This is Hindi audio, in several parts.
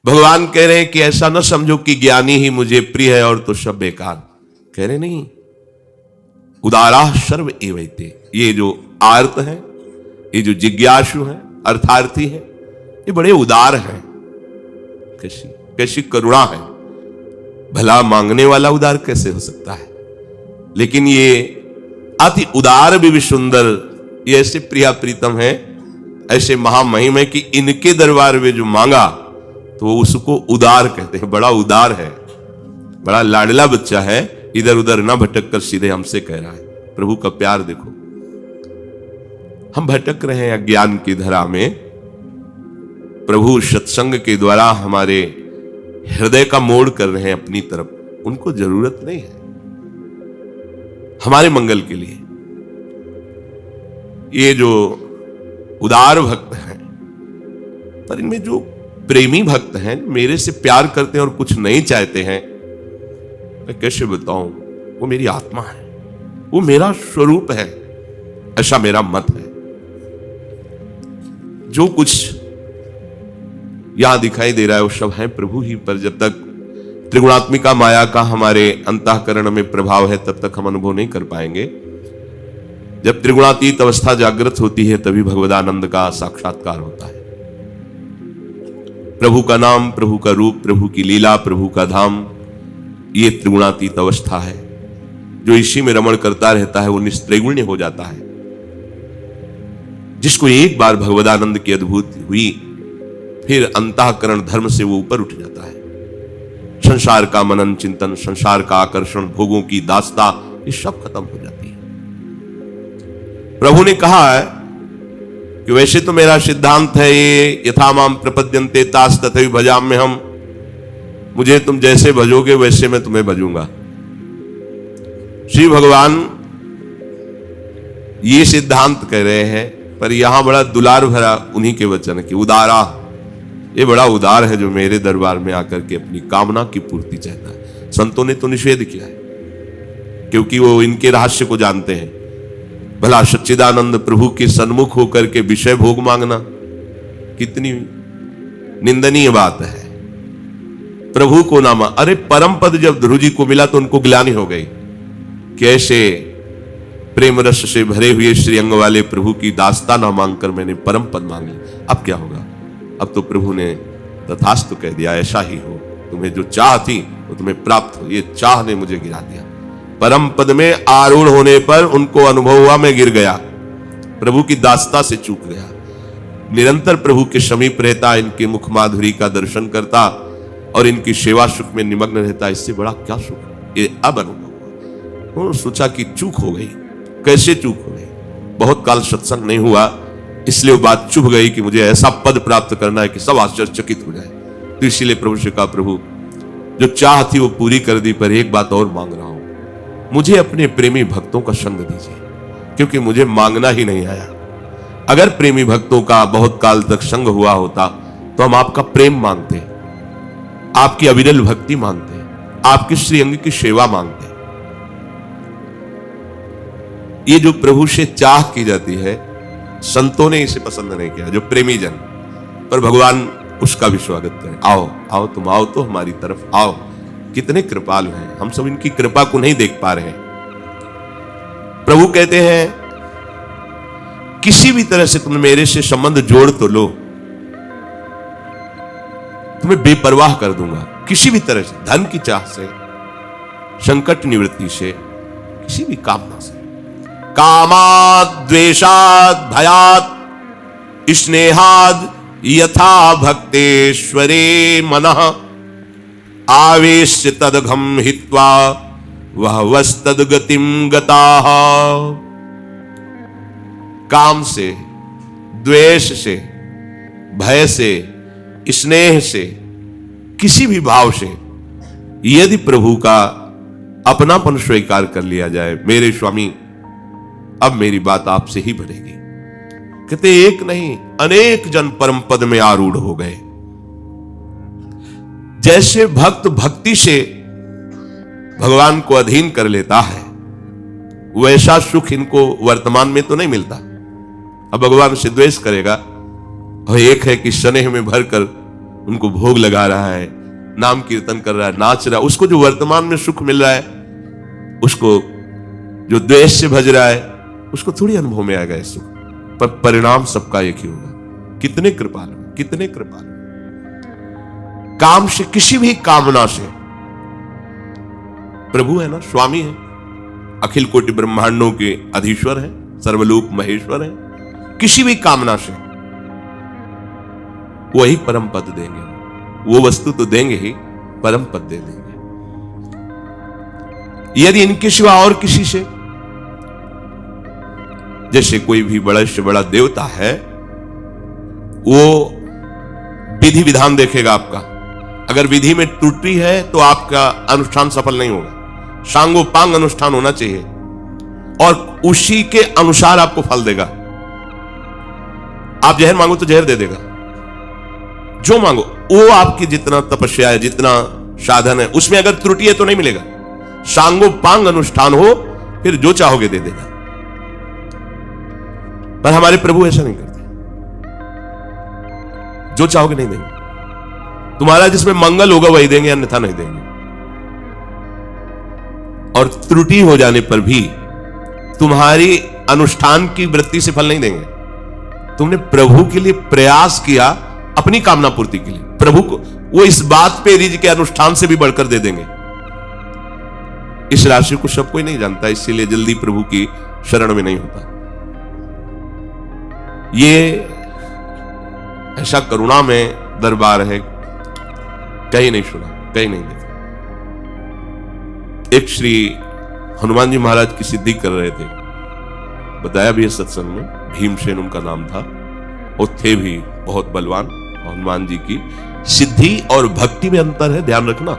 भगवान कह रहे हैं कि ऐसा न समझो कि ज्ञानी ही मुझे प्रिय है और तो सब बेकार। कह रहे नहीं, उदारा सर्व एवैते, ये जो आर्त है, ये जो जिज्ञासु है, अर्थार्थी है, ये बड़े उदार हैं। कैसी कैसी करुणा है। भला मांगने वाला उदार कैसे हो सकता है, लेकिन ये अति उदार भी सुंदर, ये ऐसे प्रिया प्रीतम है, ऐसे महामहिम है कि इनके दरबार में जो मांगा तो उसको उदार कहते हैं। बड़ा उदार है, बड़ा लाडला बच्चा है, इधर उधर ना भटक कर सीधे हमसे कह रहा है। प्रभु का प्यार देखो। हम भटक रहे हैं अज्ञान की धरा में, प्रभु सत्संग के द्वारा हमारे हृदय का मोड़ कर रहे हैं अपनी तरफ। उनको जरूरत नहीं है हमारे मंगल के लिए। ये जो उदार भक्त हैं, पर इनमें जो प्रेमी भक्त हैं, मेरे से प्यार करते हैं और कुछ नहीं चाहते हैं, मैं कैसे बताऊं, वो मेरी आत्मा है, वो मेरा स्वरूप है, ऐसा मेरा मत है। जो कुछ यहां दिखाई दे रहा है वो सब है प्रभु ही, पर जब तक त्रिगुणात्मिका माया का हमारे अंतःकरण में प्रभाव है तब तक हम अनुभव नहीं कर पाएंगे। जब त्रिगुणातीत अवस्था जागृत होती है तभी भगवदानंद का साक्षात्कार होता है। प्रभु का नाम, प्रभु का रूप, प्रभु की लीला, प्रभु का धाम, ये त्रिगुणातीत अवस्था है। जो इसी में रमण करता रहता है वो निस्त्रिगुण्य हो जाता है। जिसको एक बार भगवदानंद की अनुभूति हुई, फिर अंतःकरण धर्म से वो ऊपर उठ जाता है। संसार का मनन चिंतन, संसार का आकर्षण, भोगों की दास्ता, ये सब खत्म हो जाती है। प्रभु ने कहा है कि वैसे तो मेरा सिद्धांत है ये, यथा माम प्रपद्यन्ते तास तथैव भजाम्य हम, मुझे तुम जैसे भजोगे वैसे मैं तुम्हें भजूंगा। श्री भगवान ये सिद्धांत कह रहे हैं, पर यहां बड़ा दुलार भरा उन्हीं के वचन की, उदारा, ये बड़ा उदार है जो मेरे दरबार में आकर के अपनी कामना की पूर्ति चाहता है। संतों ने तो निषेध किया है, क्योंकि वो इनके रहस्य को जानते हैं। भला सच्चिदानंद प्रभु के सन्मुख होकर के विषय भोग मांगना कितनी निंदनीय बात है। प्रभु को नामा, अरे परम पद जब ध्रुव जी को मिला तो उनको ग्लानि हो गई, कैसे प्रेम रस से भरे हुए श्रीअंग वाले प्रभु की दास्ता ना मांगकर मैंने परम पद मांग ली। अब क्या होगा? अब तो प्रभु ने तथास्तु कह दिया, ऐसा ही हो, तुम्हें जो चाह थी वो तुम्हें प्राप्त हो। ये चाह ने मुझे गिरा दिया। परम पद में आरूढ़ होने पर उनको अनुभव हुआ मैं गिर गया, प्रभु की दास्ता से चूक गया। निरंतर प्रभु के समीप रहता, इनके मुख माधुरी का दर्शन करता और इनकी सेवा सुख में निमग्न रहता, इससे बड़ा क्या सुख। ये अब अनुभव हुआ। सोचा कि चूक हो गई। कैसे चूक हो गई? बहुत काल सत्संग नहीं हुआ, इसलिए वो बात चुभ गई कि मुझे ऐसा पद प्राप्त करना है कि सब आश्चर्यचकित हो जाए। तो इसीलिए प्रभु से कहा, प्रभु जो चाह थी वो पूरी कर दी, पर एक बात और मांग रहा हूं, मुझे अपने प्रेमी भक्तों का संग दीजिए, क्योंकि मुझे मांगना ही नहीं आया। अगर प्रेमी भक्तों का बहुत काल तक संग हुआ होता तो हम आपका प्रेम मांगते, आपकी अविरल भक्ति मांगते, आपके श्रीअंग की सेवा मांगते। ये जो प्रभु से चाह की जाती है, संतों ने इसे पसंद नहीं किया, जो प्रेमी जन, पर भगवान उसका भी स्वागत करें। आओ आओ, तुम आओ तो हमारी तरफ आओ। कितने कृपालु हैं, हम सब इनकी कृपा को नहीं देख पा रहे हैं। प्रभु कहते हैं किसी भी तरह से तुम मेरे से संबंध जोड़ तो लो, तुम्हें बेपरवाह कर दूंगा। किसी भी तरह से, धन की चाह से, संकट निवृत्ति से, किसी भी कामना से। कामाद द्वेषाद भयाद स्नेहाद यथा भक्तेश्वरे मनः आवेश तदघम हित्वा वह वस्तद गतिम गताः। काम से, द्वेष से, भय से, स्नेह से, किसी भी भाव से यदि प्रभु का अपनापन स्वीकार कर लिया जाए, मेरे स्वामी अब मेरी बात आपसे ही बनेगी। कहते एक नहीं अनेक जन परम पद में आरूढ़ हो गए। जैसे भक्त भक्ति से भगवान को अधीन कर लेता है, वैसा सुख इनको वर्तमान में तो नहीं मिलता। अब भगवान से द्वेष करेगा, और एक है कि स्नेह में भरकर उनको भोग लगा रहा है, नाम कीर्तन कर रहा है, नाच रहा है, उसको जो वर्तमान में सुख मिल रहा है, उसको जो द्वेष से भज रहा है, उसको थोड़ी अनुभव में आएगा इस सुख, पर परिणाम सबका एक ही होगा। कितने कृपालु, कितने कृपालु। काम से, किसी भी कामना से, प्रभु है ना, स्वामी है, अखिल कोटि ब्रह्मांडों के अधीश्वर है, सर्वलोक महेश्वर है, किसी भी कामना से वही परम पद देंगे। वो वस्तु तो देंगे ही, परम पद दे देंगे। यदि इनके सिवा और किसी से, जैसे कोई भी बड़ा से बड़ा देवता है, वो विधि विधान देखेगा आपका, अगर विधि में त्रुटि है तो आपका अनुष्ठान सफल नहीं होगा। सांगोपांग अनुष्ठान होना चाहिए और उसी के अनुसार आपको फल देगा। आप जहर मांगो तो जहर दे देगा, जो मांगो वो आपकी जितना तपस्या है, जितना साधन है, उसमें अगर त्रुटि है तो नहीं मिलेगा। सांगोपांग अनुष्ठान हो, फिर जो चाहोगे दे देगा। पर हमारे प्रभु ऐसा नहीं करते, जो चाहोगे नहीं देंगे। तुम्हारा जिसमें मंगल होगा वही देंगे, अन्यथा नहीं देंगे। और त्रुटि हो जाने पर भी तुम्हारी अनुष्ठान की वृत्ति से फल नहीं देंगे। तुमने प्रभु के लिए प्रयास किया, अपनी कामना पूर्ति के लिए, प्रभु को वो इस बात पे रिज के अनुष्ठान से भी बढ़कर दे देंगे। इस राशि को सब कोई नहीं जानता, इसीलिए जल्दी प्रभु की शरण में नहीं होता। ये ऐसा करुणा में दरबार है, कहीं नहीं सुना, कहीं नहीं देखा। एक श्री हनुमान जी महाराज की सिद्धि कर रहे थे, बताया भी है सत्संग में, भीमसेन उनका नाम था, और थे भी बहुत बलवान। हनुमान जी की सिद्धि और भक्ति में अंतर है, ध्यान रखना।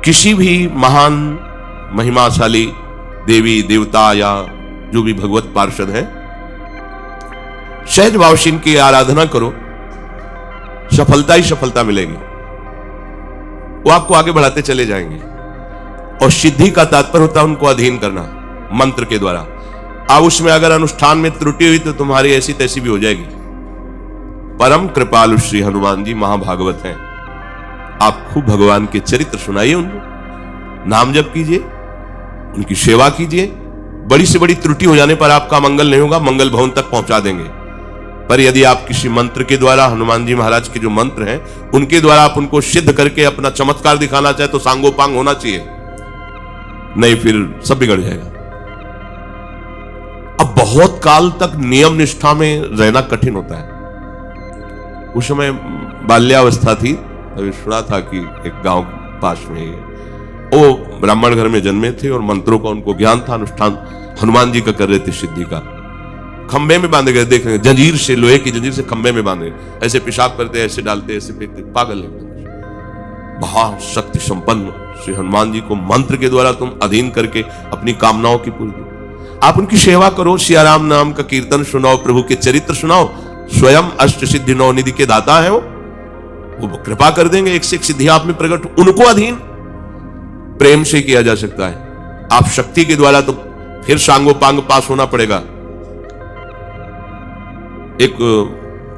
किसी भी महान महिमाशाली देवी देवता या जो भी भगवत पार्षद है, सहज भाव से इनकी आराधना करो, सफलता ही सफलता मिलेगी। वो आपको आगे बढ़ाते चले जाएंगे। और सिद्धि का तात्पर्य होता है उनको अधीन करना मंत्र के द्वारा। अब उसमें अगर अनुष्ठान में त्रुटि हुई तो तुम्हारी ऐसी तैसी भी हो जाएगी। परम कृपालु श्री हनुमान जी महाभागवत हैं। आप खूब भगवान के चरित्र सुनाइए, उनको नाम जप कीजिए, उनकी सेवा कीजिए। बड़ी से बड़ी त्रुटि हो जाने पर आपका मंगल नहीं होगा, मंगल भवन तक पहुंचा देंगे। पर यदि आप किसी मंत्र के द्वारा, हनुमान जी महाराज के जो मंत्र हैं उनके द्वारा आप उनको सिद्ध करके अपना चमत्कार दिखाना चाहे तो सांगोपांग होना चाहिए, नहीं फिर सब बिगड़ जाएगा। अब बहुत काल तक नियम निष्ठा में रहना कठिन होता है। उस समय बाल्यावस्था थी, अभी सुना था कि एक गांव पास में वो ब्राह्मण घर में जन्मे थे और मंत्रों का उनको ज्ञान था। अनुष्ठान हनुमान जी का कर रहे थे सिद्धि का। खंबे में बांधे गए, देख रहे जंजीर से, लोहे की जंजीर से खंबे में बांधे, ऐसे पेशाब करते, ऐसे डालते, ऐसे फेंकते, पागल है। महाशक्ति संपन्न श्री हनुमान जी को मंत्र के द्वारा तुम अधीन करके अपनी कामनाओं की पूर्ति। आप उनकी सेवा करो, सियाराम नाम का कीर्तन सुनाओ, प्रभु के चरित्र सुनाओ। स्वयं अष्ट सिद्धि नौ निधि के दाता है वो कृपा कर देंगे। एक से एक सिद्धि आप में प्रकट, उनको अधीन प्रेम से किया जा सकता है। आप शक्ति के द्वारा तो फिर सांगोपांग पास होना पड़ेगा। एक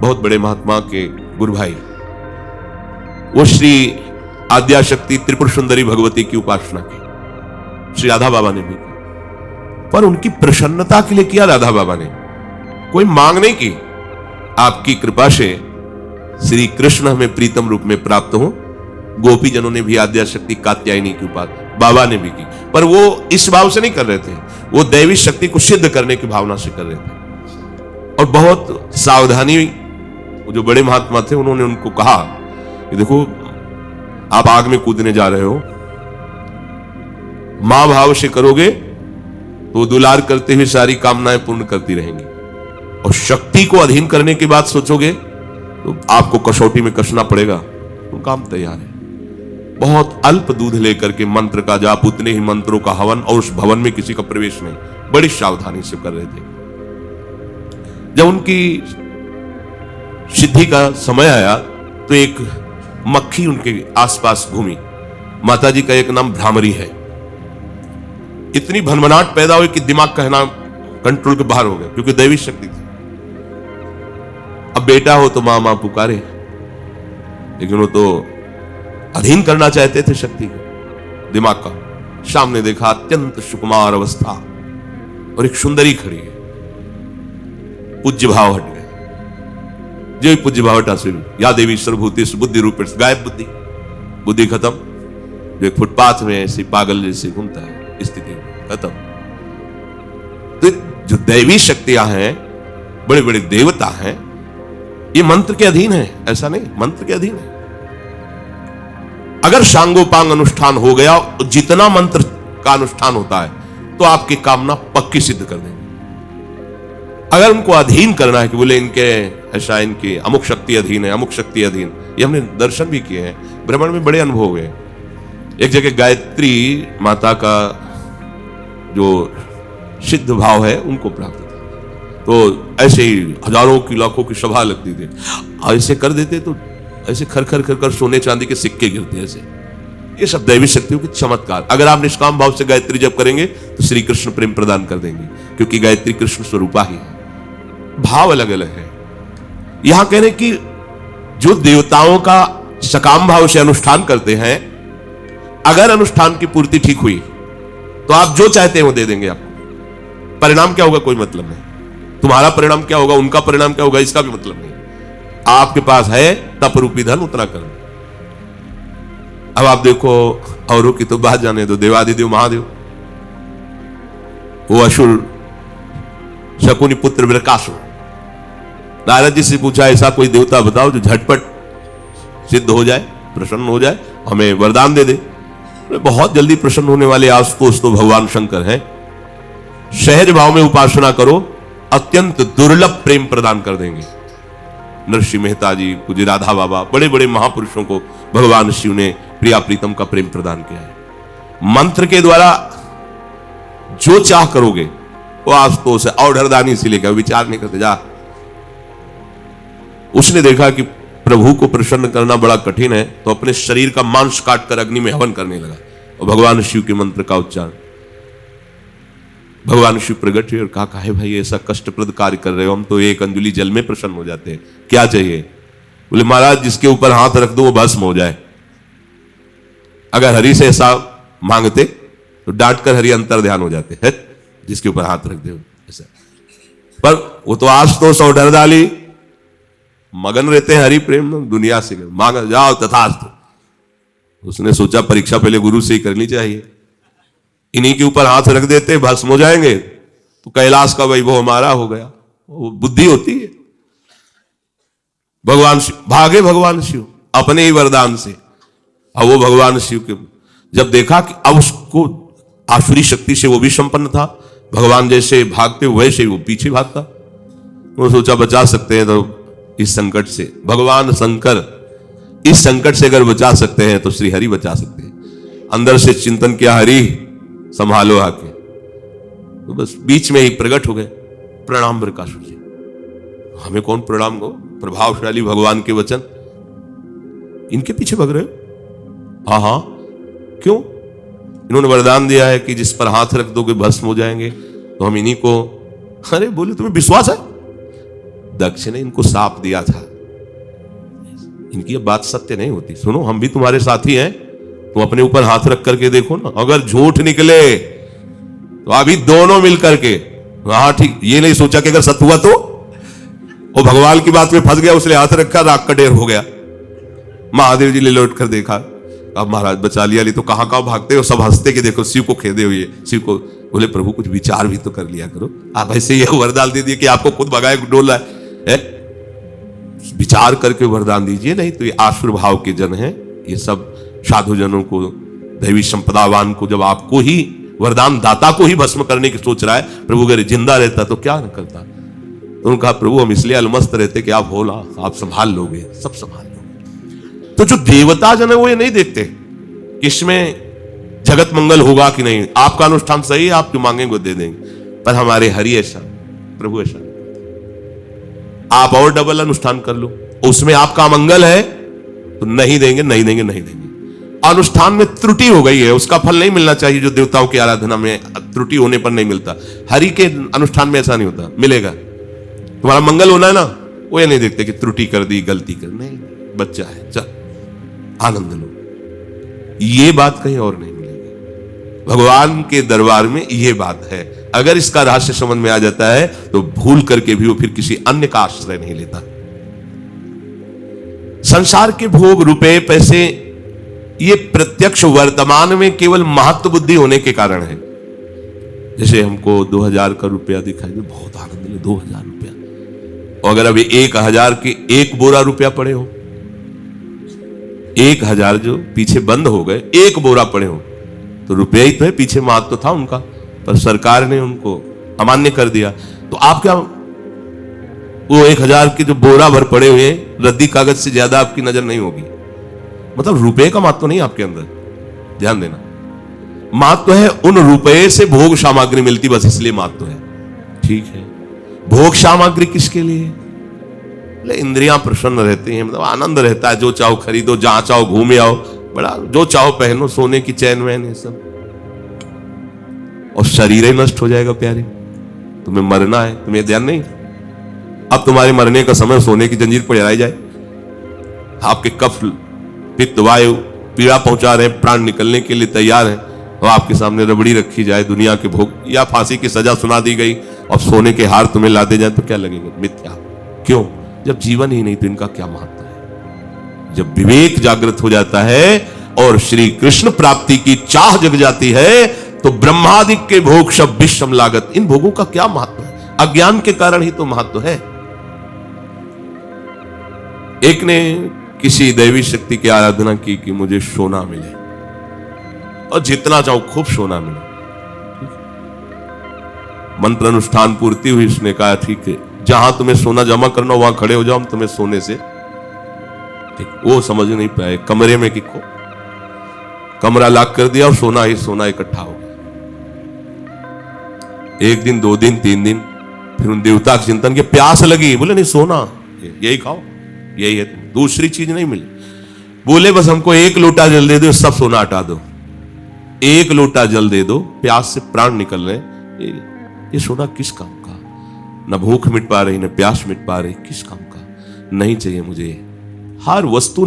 बहुत बड़े महात्मा के गुरु भाई, वो श्री आद्याशक्ति त्रिपुर सुंदरी भगवती की उपासना की, श्री राधा बाबा ने भी की, पर उनकी प्रसन्नता के लिए किया राधा बाबा ने, कोई मांग नहीं की। आपकी कृपा से श्री कृष्ण हमें प्रीतम रूप में प्राप्त हो। गोपी जनों ने भी आद्याशक्ति कात्यायनी की उपासना बाबा ने भी की, पर वो इस भाव से नहीं कर रहे थे, वो दैवी शक्ति को सिद्ध करने की भावना से कर रहे थे। और बहुत सावधानी, वो जो बड़े महात्मा थे उन्होंने उनको कहा कि देखो आप आग में कूदने जा रहे हो, मां भाव से करोगे तो दुलार करते हुए सारी कामनाएं पूर्ण करती रहेंगी, और शक्ति को अधीन करने की बात सोचोगे तो आपको कसौटी में कसना पड़ेगा। तो काम तैयार है। बहुत अल्प दूध लेकर के मंत्र का जाप, उतने ही मंत्रों का हवन, और उस भवन में किसी का प्रवेश नहीं, बड़ी सावधानी से कर रहे थे। जब उनकी सिद्धि का समय आया तो एक मक्खी उनके आसपास घूमी। माता जी का एक नाम भ्रामरी है। इतनी भनभनाट पैदा हुई कि दिमाग कहना कंट्रोल के बाहर हो गया, क्योंकि दैवी शक्ति थी। अब बेटा हो तो मां मां पुकारे, लेकिन वो तो अधीन करना चाहते थे शक्ति को, दिमाग का। शाम ने देखा अत्यंत सुकुमार अवस्था और एक सुंदरी खड़ी है, पूज्य भाव हट गए। जो ही पूज्य भाव हटा, या देवी सर्वभूति बुद्धि रूप गायब बुद्धि, बुद्धि खत्म। जो एक फुटपाथ में ऐसे पागल जैसे घूमता है, स्थिति खत्म। तो जो दैवी शक्तियां हैं, बड़े बड़े देवता हैं, ये मंत्र के अधीन है, ऐसा नहीं, मंत्र के अधीन है। अगर सांगोपांग अनुष्ठान हो गया, जितना मंत्र का अनुष्ठान होता है, तो आपकी कामना पक्की सिद्ध कर देंगे। अगर उनको अधीन करना है कि बोले इनके ऐसा, इनकी अमुक शक्ति अधीन है, अमुक शक्ति अधीन, ये हमने दर्शन भी किए हैं, भ्रमण में बड़े अनुभव हुए। एक जगह गायत्री माता का जो सिद्ध भाव है उनको प्राप्त था, तो ऐसे ही हजारों की लाखों की सभा लगती थी, ऐसे कर देते तो ऐसे खर खर खर कर सोने चांदी के सिक्के गिरते ऐसे। ये सब दैवी शक्तियों के चमत्कार। अगर आप निष्काम भाव से गायत्री जप करेंगे तो श्री कृष्ण प्रेम प्रदान कर देंगे, क्योंकि गायत्री कृष्ण स्वरूपा ही है, भाव अलग अलग है। यहां कह रहे कि जो देवताओं का सकाम भाव से अनुष्ठान करते हैं, अगर अनुष्ठान की पूर्ति ठीक हुई तो आप जो चाहते हैं वो दे देंगे आपको। परिणाम क्या होगा कोई मतलब नहीं, तुम्हारा परिणाम क्या होगा, उनका परिणाम क्या होगा, इसका भी मतलब नहीं। आपके पास है तप रूपी धन, उतना कर। अब आप देखो, औरों की तो बात जाने दो, देवादिदेव महादेव, वो असुर शकुनी पुत्र वृकासुर, नारद जी से पूछा ऐसा कोई देवता बताओ जो झटपट सिद्ध हो जाए, प्रसन्न हो जाए, हमें वरदान दे दे। बहुत जल्दी प्रसन्न होने वाले आशुतोष तो भगवान शंकर हैं। सहज भाव में उपासना करो, अत्यंत दुर्लभ प्रेम प्रदान कर देंगे। नरसिंह मेहता जी, पूज्य राधा बाबा, बड़े बड़े महापुरुषों को भगवान शिव ने प्रिया प्रीतम का प्रेम प्रदान किया है। मंत्र के द्वारा जो चाह करोगे वो आशुतोष है, और ढरदानी से लेकर विचार नहीं करते जा। उसने देखा कि प्रभु को प्रसन्न करना बड़ा कठिन है, तो अपने शरीर का मांस काटकर अग्नि में हवन करने लगा और भगवान शिव के मंत्र का उच्चारण। भगवान शिव प्रकट हुए और कहा, काहे भाई ऐसा कष्टप्रद कार्य कर रहे हो, हम तो एक अंजुलि जल में प्रसन्न हो जाते हैं, क्या चाहिए? बोले महाराज जिसके ऊपर हाथ रख दो वो भस्म हो जाए। अगर हरि से ऐसा मांगते तो डांट कर हरि अंतर ध्यान हो जाते हैं, जिसके ऊपर हाथ रख दे ऐसा। पर वो तो आशुतोष और डरदाली मगन रहते हैं हरि प्रेम में, दुनिया से मांग जाओ तथास्तु। उसने सोचा परीक्षा पहले गुरु से ही करनी चाहिए, इन्हीं के ऊपर हाथ रख देते भस्म हो जाएंगे तो कैलाश का वैभव हमारा हो गया। वो बुद्धि होती है। भगवान शिव भागे, भगवान शिव अपने ही वरदान से। अब वो भगवान शिव के जब देखा कि अब उसको आसुरी शक्ति से वो भी संपन्न था, भगवान जैसे भागते वैसे वो पीछे भागता, वो सोचा बचा सकते हैं तो इस संकट से, भगवान शंकर इस संकट से अगर बचा सकते हैं तो श्री हरि बचा सकते हैं। अंदर से चिंतन किया, हरि संभालो आके, तो बस बीच में ही प्रकट हो गए। प्रणाम वृकासुर जी, हमें कौन प्रणाम को, प्रभावशाली भगवान के वचन, इनके पीछे भग रहे हो? हाँ हाँ, क्यों? इन्होंने वरदान दिया है कि जिस पर हाथ रख दोगे भस्म हो जाएंगे, तो हम इन्हीं को। अरे बोले तुम्हें विश्वास है? दक्ष ने इनको साप दिया था, इनकी अब बात सत्य नहीं होती। सुनो, हम भी तुम्हारे साथी हैं, तुम अपने ऊपर हाथ रख करके देखो ना, अगर झूठ निकले तो अभी दोनों मिल करके, हाँ ठीक, ये नहीं सोचा कि अगर सत्य हुआ तो। वो भगवान की बात में फंस गया, उसने हाथ रखा, राग का ढेर हो गया। महादेव जी ने लौट कर देखा, अब महाराज बचा लिया, ले तो कहां कहां भागते हो, सब हंसते कि देखो शिव को खेदे हुए। शिव को बोले प्रभु कुछ विचार भी तो कर लिया करो, आप ऐसे ये वरदान दे दिए कि आपको खुद भगाए डोला है, विचार करके वरदान दीजिए। नहीं तो ये आसुर भाव के जन हैं, ये सब साधु जनों को, दैवी संपदावान को, जब आपको ही वरदान दाता को ही भस्म करने की सोच रहा है, प्रभु अगर जिंदा रहता तो क्या न करता। तो उन्होंने कहा प्रभु हम इसलिए अलमस्त रहते कि आप होला, आप संभाल लोगे, सब संभाल लोगे। तो जो देवता जन है वो ये नहीं देखते कि इसमें जगत मंगल होगा कि नहीं, आपका अनुष्ठान सही है, आप जो मांगेंगे वो दे देंगे। पर हमारे हरि ऐसा, प्रभु ऐसा, आप और डबल अनुष्ठान कर लो, उसमें आपका मंगल है तो नहीं देंगे, नहीं देंगे, नहीं देंगे। अनुष्ठान में त्रुटि हो गई है, उसका फल नहीं मिलना चाहिए, जो देवताओं की आराधना में त्रुटि होने पर नहीं मिलता। हरि के अनुष्ठान में ऐसा नहीं होता, मिलेगा। तुम्हारा मंगल होना है ना, वो ये नहीं देखते कि त्रुटि कर दी, गलती कर, नहीं, बच्चा है चल आनंद लो। ये बात कहीं और नहीं मिलेगी। भगवान के दरबार में ये बात है। अगर इसका रहस्य समझ में आ जाता है तो भूल करके भी वो फिर किसी अन्य का आश्रय नहीं लेता। संसार के भोग, रुपए, पैसे, ये प्रत्यक्ष वर्तमान में केवल महत्व बुद्धि होने के कारण है। जैसे हमको 2000 का रुपया दिखाई दे, बहुत आनंद ले, 2000 रुपया। और अगर अभी 1000 के एक बोरा रुपया पड़े हो, 1000 जो पीछे बंद हो गए, एक बोरा पड़े हो, तो रुपया ही तो है, पीछे महत्व तो था उनका, पर सरकार ने उनको अमान्य कर दिया। तो आप क्या वो 1000 के जो बोरा भर पड़े हुए रद्दी कागज से ज्यादा आपकी नजर नहीं होगी? मतलब रुपए का महत्व नहीं आपके अंदर, ध्यान देना। महत्व है उन रुपए से भोग सामग्री मिलती, बस इसलिए महत्व है। ठीक है, भोग सामग्री किसके लिए? इंद्रियां प्रसन्न रहती हैं, मतलब आनंद रहता है। जो चाहो खरीदो, जहां चाहो घूमे आओ, बड़ा जो चाहो पहनो, सोने की चैन वैन ये सब, और शरीर ही नष्ट हो जाएगा प्यारे। तुम्हें मरना है, तुम्हें ध्यान नहीं? अब तुम्हारे मरने का समय, सोने की जंजीर पर जलाई जाए, आपके कफ, पित्त, वायु पीड़ा पहुंचा रहे, प्राण निकलने के लिए तैयार है, और आपके सामने रबड़ी रखी जाए, दुनिया के भोग या फांसी की सजा सुना दी गई, और सोने के हार तुम्हें लादे जाए, तो क्या लगेगा? मिथ्या। क्यों? जब जीवन ही नहीं तो इनका क्या महत्व है? जब विवेक जागृत हो जाता है और श्री कृष्ण प्राप्ति की चाह जग जाती है, तो ब्रह्मादिक के भोग सब विषम लागत, इन भोगों का क्या महत्व है? अज्ञान के कारण ही तो महत्व है। एक ने किसी दैवी शक्ति की आराधना की कि मुझे सोना मिले, और जितना चाहो खूब सोना मिले। मंत्र अनुष्ठान पूर्ति हुई, उसने कहा ठीक है, जहां तुम्हें सोना जमा करना वहां खड़े हो जाओ, हम तुम्हें सोने से। ठीक, वो समझ नहीं पाए, कमरे में किको कमरा लॉक कर दिया और सोना ही सोना इकट्ठा हो गया। 1 दिन, 2 दिन, 3 दिन, फिर उन देवता के चिंतन के प्यास लगी, बोले नहीं सोना यही खाओ, यही है, दूसरी चीज नहीं मिली। बोले बस हमको 1 लोटा जल दे दो, सब सोना हटा दो। 1 लोटा जल दे दो, प्यास से प्राण निकल रहे, ये सोना किस काम का? न भूख मिट पा रही, न प्यास मिट पा रही, किस काम का? नहीं चाहिए मुझे। हर वस्तु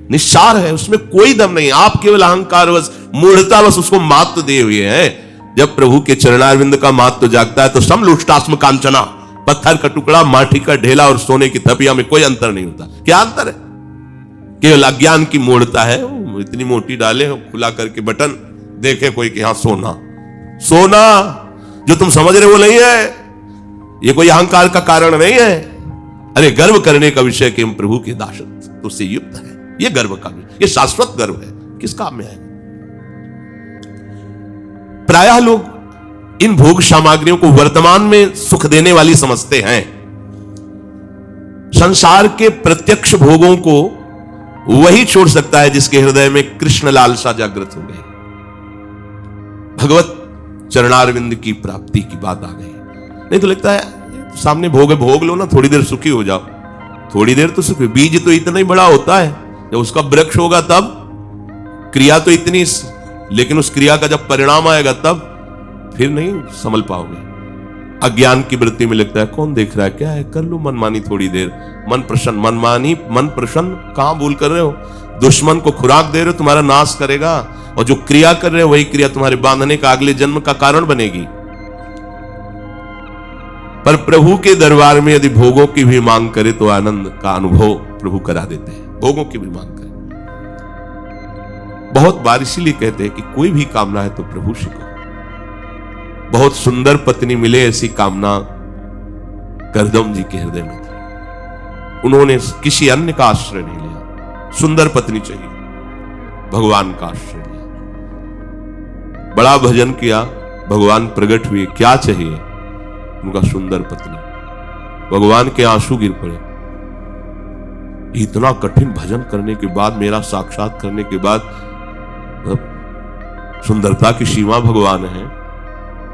निस्सार है, उसमें कोई दम नहीं। आप केवल अहंकारवश, मूढ़तावश उसको महत्व दिए हुए हैं। जब प्रभु के चरणारविंद का महत्व जागता है तो समलुष्टास्म कांचना, पत्थर का टुकड़ा, माटी का ढेला और सोने की थपिया में कोई अंतर नहीं होता। क्या अंतर है? केवल अज्ञान की मूढ़ता है। इतनी मोटी डाले हो, खुला करके बटन देखे कोई कि हाँ सोना, सोना जो तुम समझ रहे वो नहीं है, ये कोई अहंकार का कारण नहीं है। अरे गर्व करने का विषय कि हम प्रभु के दासत्व तो उससे युक्त है, ये गर्व का विषय, ये शाश्वत गर्व है, किस काम में है? प्रायः लोग इन भोग सामग्रियों को वर्तमान में सुख देने वाली समझते हैं। संसार के प्रत्यक्ष भोगों को वही छोड़ सकता है जिसके हृदय में कृष्ण लालसा जागृत हो गई, भगवत चरणारविंद की प्राप्ति की बात आ गई। नहीं तो लगता है सामने भोग है, भोग लो ना, थोड़ी देर सुखी हो जाओ, थोड़ी देर तो सुखी। बीज तो इतना ही बड़ा होता है, जब उसका वृक्ष होगा तब, क्रिया तो इतनी, लेकिन उस क्रिया का जब परिणाम आएगा तब फिर नहीं संभल पाओगे। अज्ञान की वृत्ति में लगता है कौन देख रहा है, क्या है, कर लो मनमानी थोड़ी देर, मन प्रसन्न। मनमानी, मन प्रसन्न कहां भूल कर रहे हो? दुश्मन को खुराक दे रहे हो, तुम्हारा नाश करेगा, और जो क्रिया कर रहे हो वही क्रिया तुम्हारे बांधने का अगले जन्म का कारण बनेगी। पर प्रभु के दरबार में यदि भोगों की भी मांग करे तो आनंद का अनुभव प्रभु करा देते हैं। भोगों की भी मांग करे, बहुत बार इसीलिए कहते हैं कि कोई भी कामना है तो प्रभु से करो। बहुत सुंदर पत्नी मिले, ऐसी कामना करदम जी के हृदय में थी। उन्होंने किसी अन्य का आश्रय नहीं लिया, सुंदर पत्नी चाहिए, भगवान का आश्रय लिया। बड़ा भजन किया, भगवान प्रकट हुए, क्या चाहिए? उनका सुंदर पत्नी। भगवान के आंसू गिर पड़े। इतना कठिन भजन करने के बाद, मेरा साक्षात करने के बाद, सुंदरता की सीमा भगवान है,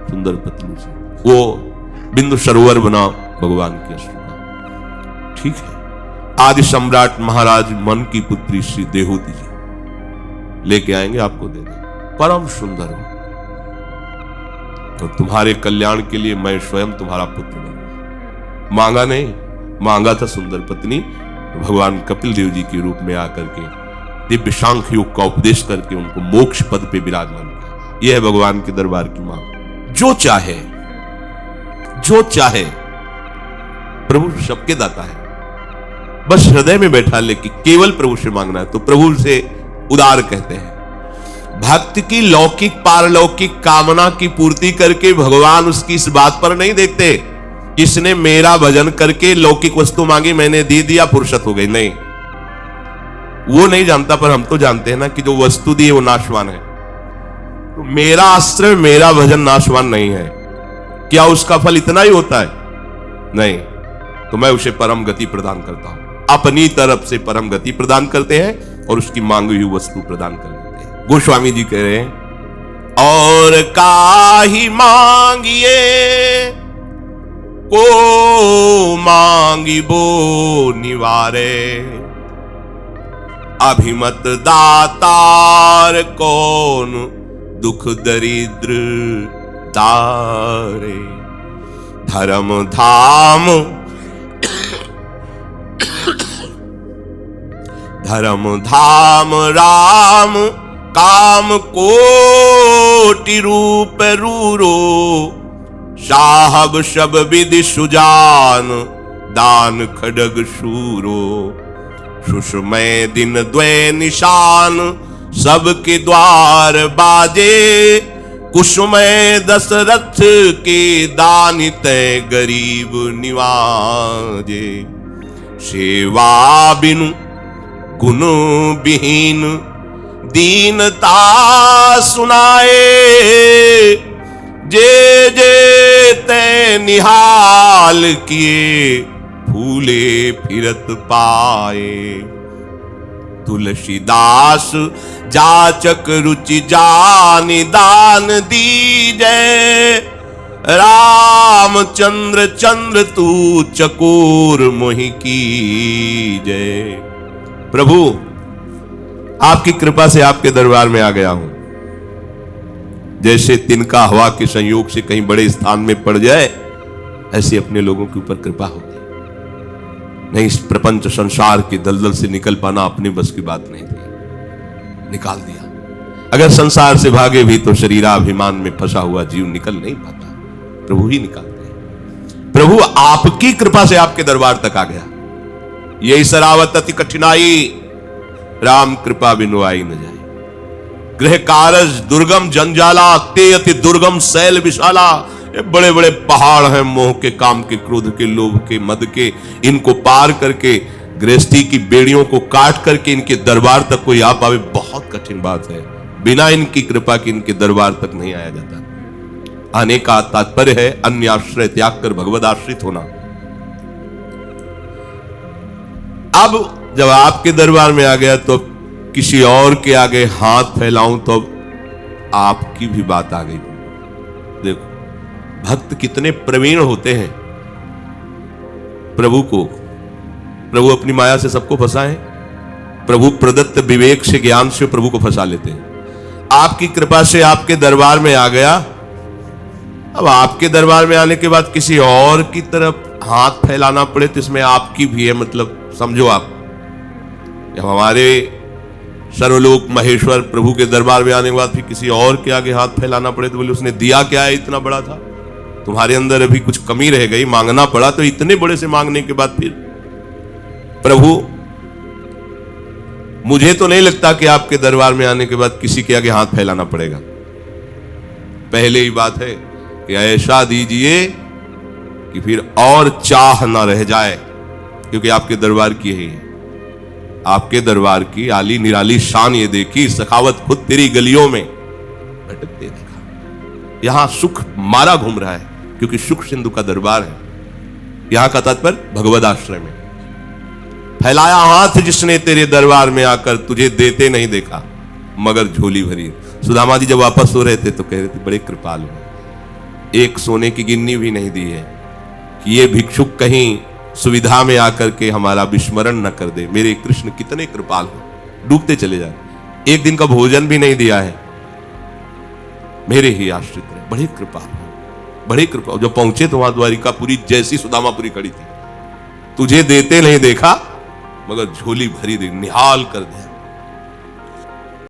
सुंदर पत्नी से वो बिंदु सरोवर बना भगवान की अश्रु का। ठीक है, आदि सम्राट महाराज मन की पुत्री श्री देहोती जी लेके आएंगे, आपको दे देंगे, परम सुंदर हो, तो तुम्हारे कल्याण के लिए मैं स्वयं तुम्हारा पुत्र बनूंगा। मांगा नहीं, मांगा था सुंदर पत्नी, तो भगवान कपिल देव जी के रूप में आकर के दिव्य सांख्य योग का उपदेश करके उनको मोक्ष पद पे विराजमान किया। यह है भगवान के दरबार की मांग। जो चाहे प्रभु सबके दाता है, बस हृदय में बैठा ले कि केवल प्रभु से मांगना है तो प्रभु से उदार कहते हैं। भक्त की लौकिक पारलौकिक कामना की पूर्ति करके भगवान उसकी इस बात पर नहीं देखते, किसने मेरा भजन करके लौकिक वस्तु मांगी, मैंने दे दिया, फुर्सत हो गई। नहीं, वो नहीं जानता, पर हम तो जानते हैं ना कि जो वस्तु दी है वो नाशवान है। तो मेरा आश्रय, मेरा भजन नाशवान नहीं है। क्या उसका फल इतना ही होता है? नहीं, तो मैं उसे परम गति प्रदान करता हूं। अपनी तरफ से परम गति प्रदान करते हैं और उसकी मांगी हुई वस्तु प्रदान कर देते हैं। गोस्वामी जी कह रहे हैं, और काहि मांगिए को मांगी बो निवारे, अभिमत दातार कौन दुख दरिद्र तारे। धर्म धाम राम काम कोटि रूप रूरो, साहब सब विधि सुजान दान खड्ग शूरो। सुषमय दिन द्वय निशान सबके द्वार बाजे, कुसुमय दशरथ के दानित गरीब निवाजे। सेवा बिनु गुण विहीन दीनता सुनाए, जे जे ते निहाल किए फूले फिरत पाए। तुलसीदास जाचक रुचि जानि दान दीजै, रामचंद्र चंद्र तू चकोर मोहि कीजै। प्रभु आपकी कृपा से आपके दरबार में आ गया हूं। जैसे तिनका हवा के संयोग से कहीं बड़े स्थान में पड़ जाए, ऐसे अपने लोगों के ऊपर कृपा होगी। नहीं, इस प्रपंच संसार के दलदल से निकल पाना अपने बस की बात नहीं थी, निकाल दिया। अगर संसार से भागे भी तो शरीराभिमान में फंसा हुआ जीव निकल नहीं पाता, प्रभु ही निकालते हैं। प्रभु आपकी कृपा से आपके दरबार तक आ गया। यही सरावत अति कठिनाई, राम कृपा बिनु आई न जाए। गृह कारज दुर्गम जंजाला, ते अति दुर्गम शैल विशाला। ये बड़े बड़े पहाड़ हैं मोह के, काम के, क्रोध के, लोभ के, मद के। इनको पार करके गृहस्थी की बेड़ियों को काट करके इनके दरबार तक कोई आ पावे, बहुत कठिन बात है। बिना इनकी कृपा के इनके दरबार तक नहीं आया जाता। आने का तात्पर्य है अन्य आश्रय त्याग कर भगवद आश्रित होना। अब जब आपके दरबार में आ गया तो किसी और के आगे हाथ फैलाऊं तो आपकी भी बात आ गई। देखो भक्त कितने प्रवीण होते हैं। प्रभु अपनी माया से सबको फंसाए, प्रभु प्रदत्त विवेक से, ज्ञान से प्रभु को फंसा लेते हैं। आपकी कृपा से आपके दरबार में आ गया। अब आपके दरबार में आने के बाद किसी और की तरफ हाथ फैलाना पड़े तो इसमें आपकी भी है, मतलब समझो आप। जब हमारे सर्वलोक महेश्वर प्रभु के दरबार में आने के बाद फिर किसी और के आगे हाथ फैलाना पड़े तो बोले उसने दिया क्या है, इतना बड़ा था, तुम्हारे अंदर अभी कुछ कमी रह गई, मांगना पड़ा। तो इतने बड़े से मांगने के बाद फिर प्रभु, मुझे तो नहीं लगता कि आपके दरबार में आने के बाद किसी के आगे हाथ फैलाना पड़ेगा। पहले ही बात है कि ऐसा दीजिए कि फिर और चाह ना रह जाए, क्योंकि आपके दरबार की है, आपके दरबार की आली निराली शान ये देखी, सखावत खुद तेरी गलियों में भटकते देखा। यहां सुख मारा घूम रहा है क्योंकि सुख सिंधु का दरबार है। यहां का तात्पर्य भगवद आश्रय में फैलाया हाथ जिसने तेरे दरबार में आकर तुझे देते नहीं देखा मगर झोली भरी। सुदामा जी जब वापस हो रहे थे तो कह रहे थे बड़े कृपालु हैं, एक सोने की गिन्नी भी नहीं दी है कि ये भिक्षुक कहीं सुविधा में आकर के हमारा विस्मरण न कर दे। मेरे कृष्ण कितने कृपाल हैं, डूबते चले जाए, एक दिन का भोजन भी नहीं दिया है, मेरे ही आश्रित रहे। बड़े कृपाल, बड़े कृपा। जब पहुंचे तो वहां द्वारिकापुरी जैसी सुदामापुरी खड़ी थी, तुझे देते नहीं देखा मगर झोली भरी दे, निहाल कर दिया।